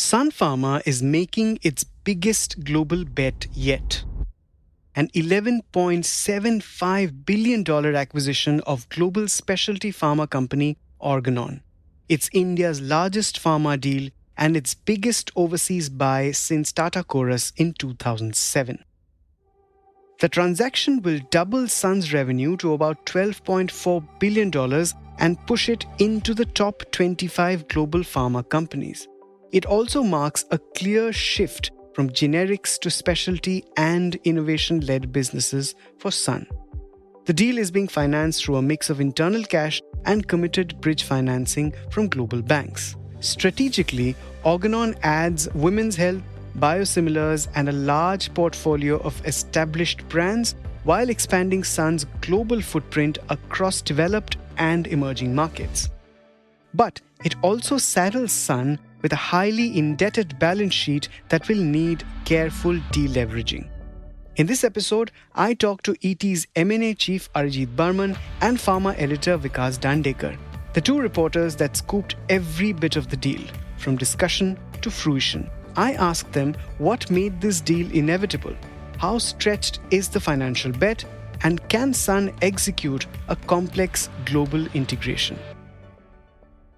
Sun Pharma is making its biggest global bet yet. An $11.75 billion acquisition of global specialty pharma company Organon. It's India's largest pharma deal and its biggest overseas buy since Tata-Corus in 2007. The transaction will double Sun's revenue to about $12.4 billion and push it into the top 25 global pharma companies. It also marks a clear shift from generics to specialty and innovation-led businesses for Sun. The deal is being financed through a mix of internal cash and committed bridge financing from global banks. Strategically, Organon adds women's health, biosimilars, and a large portfolio of established brands while expanding Sun's global footprint across developed and emerging markets. But it also saddles Sun with a highly indebted balance sheet that will need careful deleveraging. In this episode, I talk to ET's M&A chief Arijit Barman and pharma editor Vikas Dandekar, the two reporters that scooped every bit of the deal, from discussion to fruition. I asked them what made this deal inevitable, how stretched is the financial bet, and can Sun execute a complex global integration?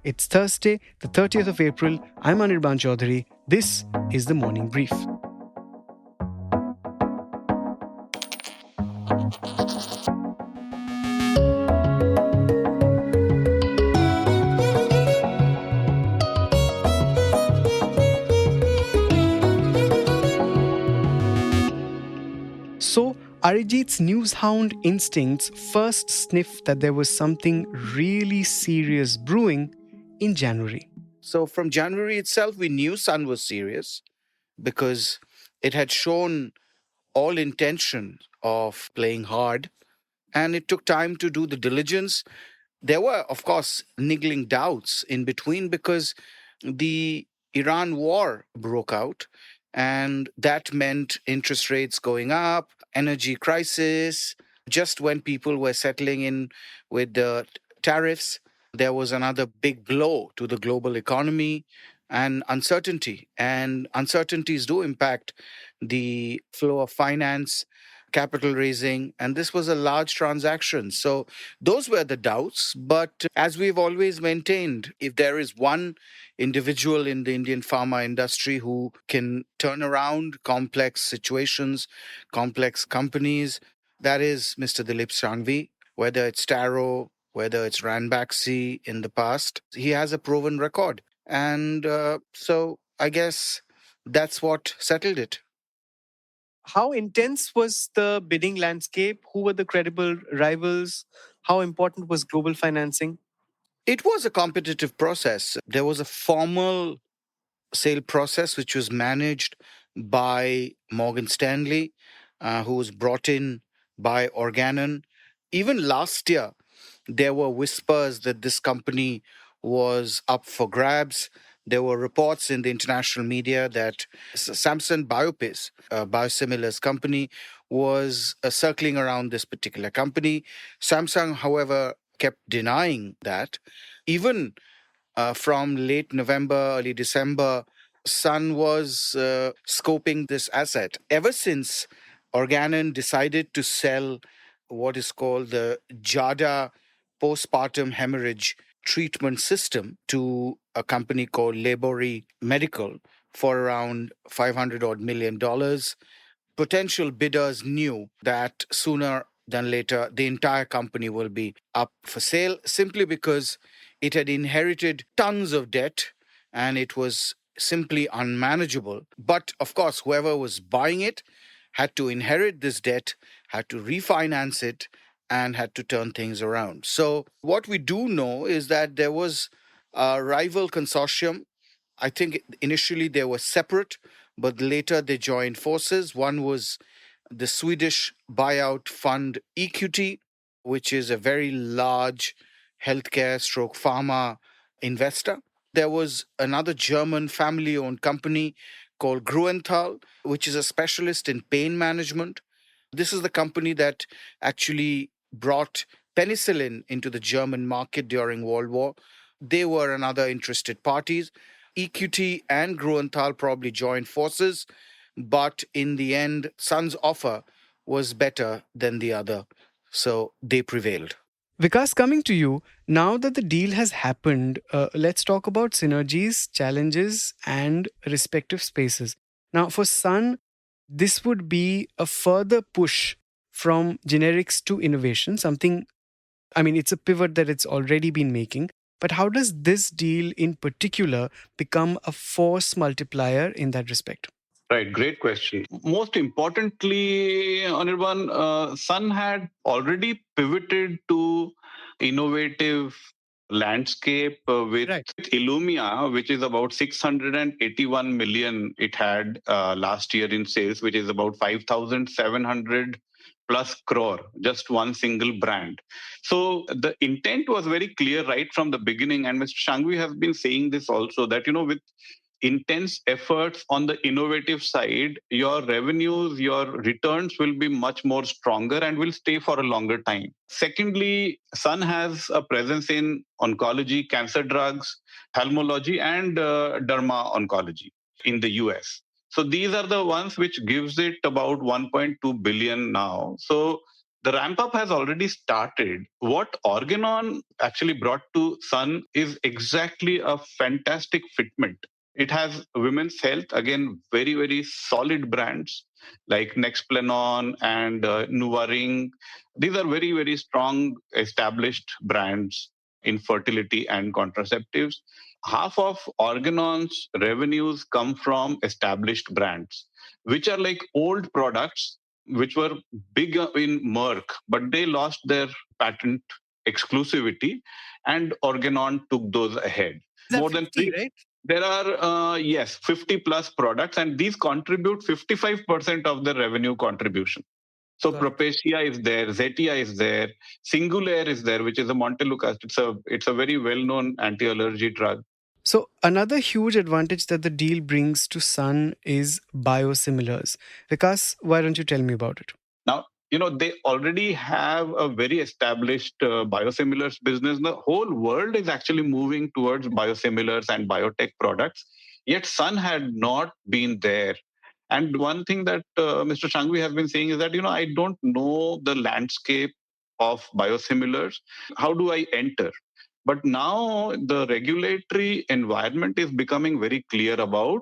It's Thursday, the 30th of April. I'm Anirban Chowdhury. This is the Morning Brief. So, Arijit's newshound instincts first sniffed that there was something really serious brewing in January. So from January itself, we knew Sun was serious because it had shown all intention of playing hard, and it took time to do the diligence. There were, of course, niggling doubts in between because the Iran war broke out, and that meant interest rates going up, energy crisis. Just when people were settling in with the tariffs, there was another big blow to the global economy and uncertainty. And uncertainties do impact the flow of finance, capital raising, and this was a large transaction. So those were the doubts. But as we've always maintained, if there is one individual in the Indian pharma industry who can turn around complex situations, complex companies, that is Mr. Dilip Shanghvi, whether it's Taro, whether it's Ranbaxy in the past. He has a proven record. And so I guess that's what settled it. How intense was the bidding landscape? Who were the credible rivals? How important was global financing? It was a competitive process. There was a formal sale process which was managed by Morgan Stanley, who was brought in by Organon. Even last year, there were whispers that this company was up for grabs. There were reports in the international media that Samsung Biopace, a biosimilars company, was circling around this particular company. Samsung, however, kept denying that. Even from late November, early December, Sun was scoping this asset. Ever since Organon decided to sell what is called the JADA postpartum hemorrhage treatment system to a company called Labori Medical for around $500 odd million, potential bidders knew that sooner than later the entire company will be up for sale, simply because it had inherited tons of debt and it was simply unmanageable. But of course, whoever was buying it had to inherit this debt, had to refinance it, and had to turn things around. So what we do know is that there was a rival consortium. I think initially they were separate, but later they joined forces. One was the Swedish buyout fund EQT, which is a very large healthcare stroke pharma investor. There was another German family-owned company called Gruenthal, which is a specialist in pain management. This is the company that actually brought penicillin into the German market during World War. They were another interested parties. EQT and Gruenthal probably joined forces, but in the end, Sun's offer was better than the other, so they prevailed. Vikas, coming to you, now that the deal has happened, let's talk about synergies, challenges, and respective spaces. Now, for Sun, this would be a further push from generics to innovation, something, I mean, it's a pivot that it's already been making. But how does this deal in particular become a force multiplier in that respect? Right, great question. Most importantly, Anirban, Sun had already pivoted to innovative landscape with Right. Illumia, which is about 681 million it had last year in sales, which is about 5,700 plus crore, just one single brand. So the intent was very clear right from the beginning. And Mr. Shangvi has been saying this also that, with intense efforts on the innovative side, your revenues, your returns will be much more stronger and will stay for a longer time. Secondly, Sun has a presence in oncology, cancer drugs, ophthalmology, and derma oncology in the US. So these are the ones which gives it about 1.2 billion now. So the ramp up has already started. What Organon actually brought to Sun is exactly a fantastic fitment. It has women's health, again, very, very solid brands like Nexplanon and Nuvaring. These are very, very strong established brands in fertility and contraceptives. Half of Organon's revenues come from established brands, which are like old products which were big in Merck, but they lost their patent exclusivity and Organon took those ahead. More than 50, right? there are, yes, 50 plus products, and these contribute 55% of the revenue contribution. So Got it. Propecia is there, Zetia is there, Singulair is there, which is a Montelukast. It's a very well-known anti-allergy drug. So, another huge advantage that the deal brings to Sun is biosimilars. Vikas, why don't you tell me about it? Now, they already have a very established biosimilars business. The whole world is actually moving towards biosimilars and biotech products. Yet Sun had not been there. And one thing that Mr. Shangvi has been saying is that, I don't know the landscape of biosimilars. How do I enter? But now the regulatory environment is becoming very clear about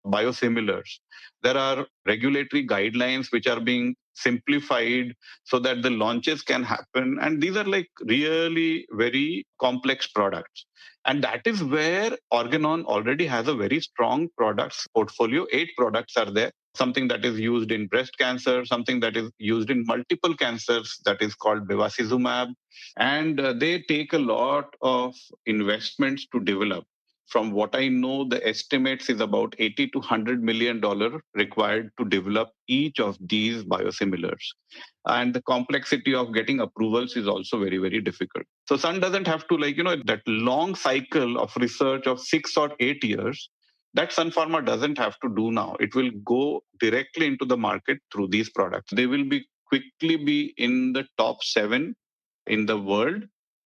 biosimilars. There are regulatory guidelines which are being simplified so that the launches can happen. And these are like really very complex products. And that is where Organon already has a very strong products portfolio. 8 products are there. Something that is used in breast cancer, something that is used in multiple cancers, that is called bevacizumab. And they take a lot of investments to develop. From what I know, the estimates is about 80 to $100 million required to develop each of these biosimilars. And the complexity of getting approvals is also very, very difficult. So Sun doesn't have to that long cycle of research of 6 or 8 years that Sun Pharma doesn't have to do now. It will go directly into the market through these products. They will be quickly be in the top 7 in the world,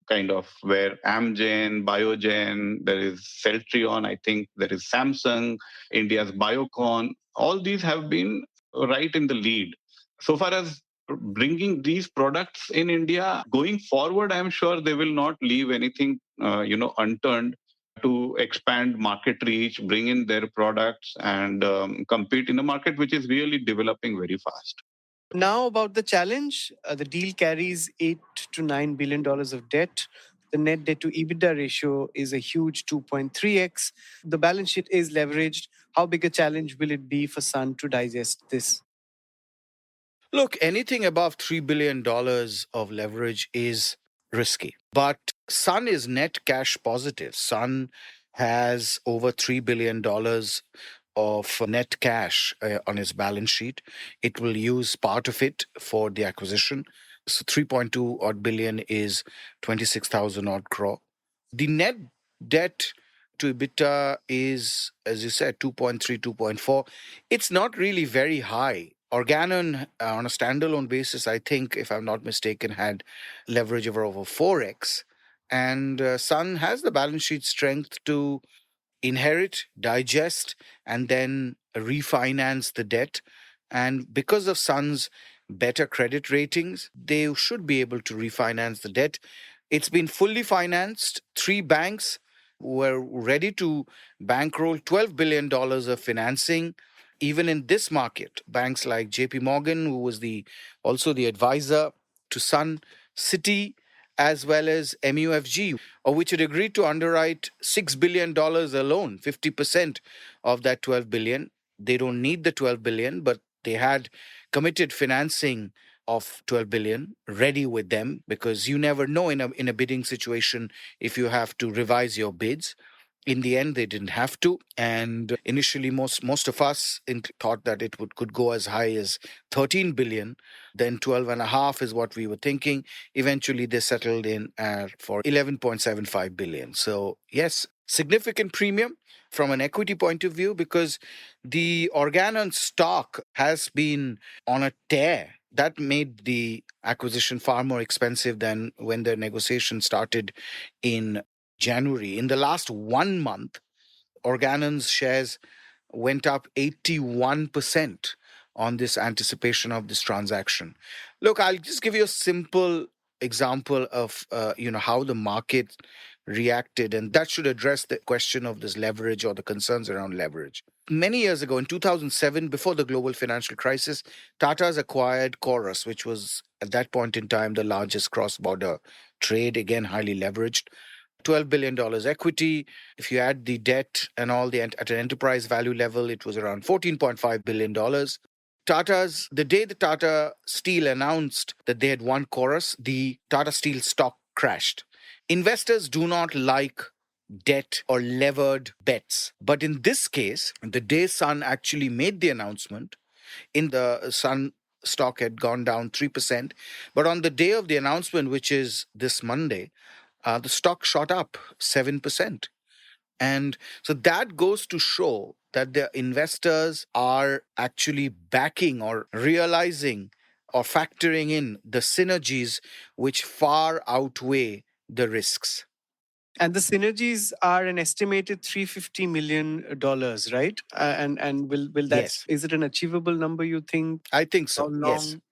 kind of where Amgen, Biogen, there is Celltrion, I think there is Samsung, India's Biocon. All these have been right in the lead. So far as bringing these products in India, going forward, I'm sure they will not leave anything, unturned to expand market reach, bring in their products, and compete in a market which is really developing very fast. Now, about the challenge, the deal carries $8 to $9 billion of debt. The net debt to EBITDA ratio is a huge 2.3x. The balance sheet is leveraged. How big a challenge will it be for Sun to digest this? Look, anything above $3 billion of leverage is risky. But Sun is net cash positive. Sun has over $3 billion of net cash on its balance sheet. It will use part of it for the acquisition. So 3.2 odd billion is 26,000 odd crore. The net debt to EBITDA is, as you said, 2.3, 2.4. It's not really very high. Organon, on a standalone basis, I think, if I'm not mistaken, had leverage of over 4x. And Sun has the balance sheet strength to inherit, digest, and then refinance the debt. And because of Sun's better credit ratings, they should be able to refinance the debt. It's been fully financed. Three banks were ready to bankroll $12 billion of financing. Even in this market, banks like JP Morgan, who was also the advisor to Sun, Citi, as well as MUFG, which had agreed to underwrite $6 billion alone, 50% of that 12 billion. They don't need the 12 billion, but they had committed financing of 12 billion ready with them, because you never know in a bidding situation if you have to revise your bids. In the end, they didn't have to, and initially most of us thought that it could go as high as 13 billion. Then 12 and a half is what we were thinking. Eventually they settled in for 11.75 billion. So yes, significant premium from an equity point of view, because the Organon stock has been on a tear. That made the acquisition far more expensive than when the negotiation started in January. In the last 1 month, Organon's shares went up 81% on this anticipation of this transaction. Look, I'll just give you a simple example of how the market reacted, and that should address the question of this leverage or the concerns around leverage. Many years ago, in 2007, before the global financial crisis, Tata's acquired Corus, which was at that point in time the largest cross-border trade, again highly leveraged. $12 billion equity. If you add the debt and all at an enterprise value level, it was around $14.5 billion. The day the Tata Steel announced that they had won Chorus, the Tata Steel stock crashed. Investors do not like debt or levered bets. But in this case, the day Sun actually made the announcement, in the Sun stock had gone down 3%. But on the day of the announcement, which is this Monday, the stock shot up 7%. And so that goes to show that the investors are actually backing or realizing or factoring in the synergies which far outweigh the risks. And the synergies are an estimated $350 million, right? And will that, Yes, is it an achievable number, you think? I think How so. Yes, long?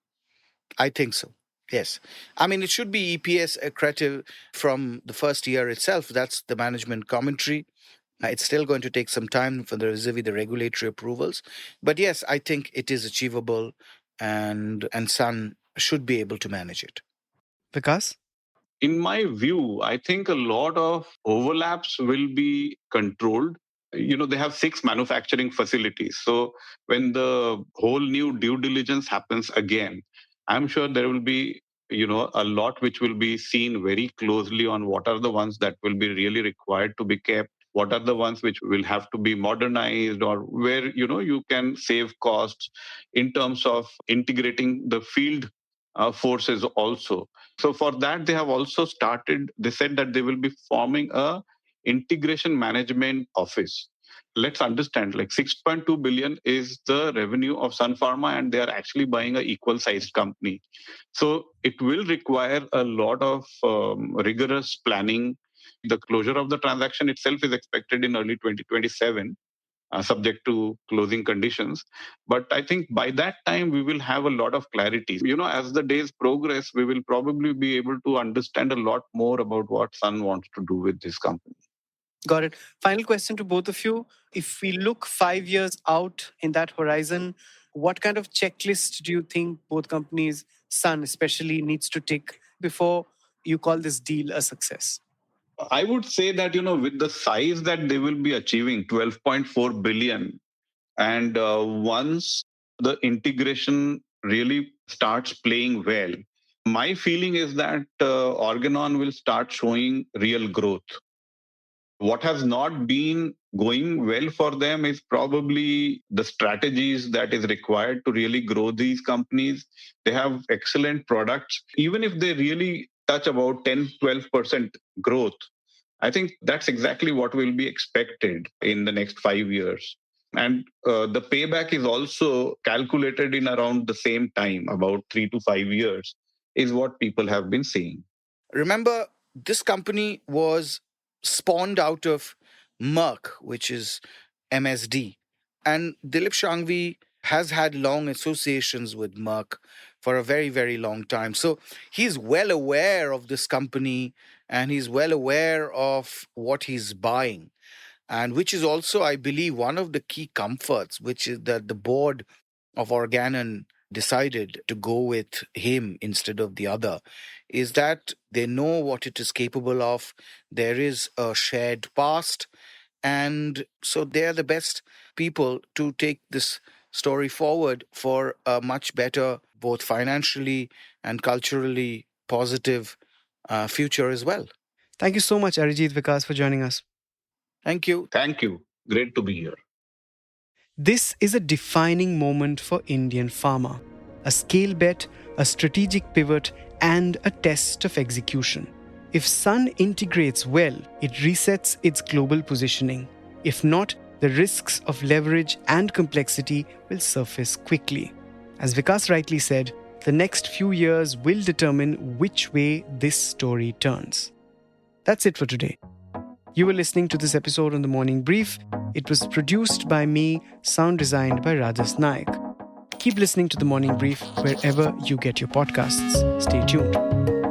I think so. Yes. I mean, it should be EPS accretive from the first year itself. That's the management commentary. It's still going to take some time for the regulatory approvals. But yes, I think it is achievable, and Sun should be able to manage it. Vikas? In my view, I think a lot of overlaps will be controlled. They have 6 manufacturing facilities. So when the whole new due diligence happens again, I'm sure there will be, a lot which will be seen very closely on what are the ones that will be really required to be kept, what are the ones which will have to be modernized, or where, you can save costs in terms of integrating the field forces also. So for that, they have also started, they said that they will be forming a integration management office. Let's understand, like 6.2 billion is the revenue of Sun Pharma, and they are actually buying an equal sized company. So it will require a lot of rigorous planning. The closure of the transaction itself is expected in early 2027, subject to closing conditions. But I think by that time, we will have a lot of clarity. As the days progress, we will probably be able to understand a lot more about what Sun wants to do with this company. Got it. Final question to both of you. If we look 5 years out in that horizon, what kind of checklist do you think both companies, Sun especially, needs to tick before you call this deal a success? I would say that, with the size that they will be achieving, 12.4 billion, and once the integration really starts playing well, my feeling is that Organon will start showing real growth. What has not been going well for them is probably the strategies that is required to really grow these companies. They have excellent products. Even if they really touch about 10-12% growth, I think that's exactly what will be expected in the next 5 years. And the payback is also calculated in around the same time, about 3 to 5 years, is what people have been saying. Remember, this company was spawned out of Merck, which is MSD. And Dilip Shangvi has had long associations with Merck for a very, very long time. So he's well aware of this company and he's well aware of what he's buying. And which is also, I believe, one of the key comforts, which is that the board of Organon decided to go with him instead of the other, is that they know what it is capable of. There is a shared past. And so they're the best people to take this story forward for a much better, both financially and culturally positive future as well. Thank you so much, Arijit Vikas, for joining us. Thank you. Thank you. Great to be here. This is a defining moment for Indian pharma. A scale bet, a strategic pivot, and a test of execution. If Sun integrates well, it resets its global positioning. If not, the risks of leverage and complexity will surface quickly. As Vikas rightly said, the next few years will determine which way this story turns. That's it for today. You were listening to this episode on The Morning Brief. It was produced by me, sound designed by Rajas Naik. Keep listening to The Morning Brief wherever you get your podcasts. Stay tuned.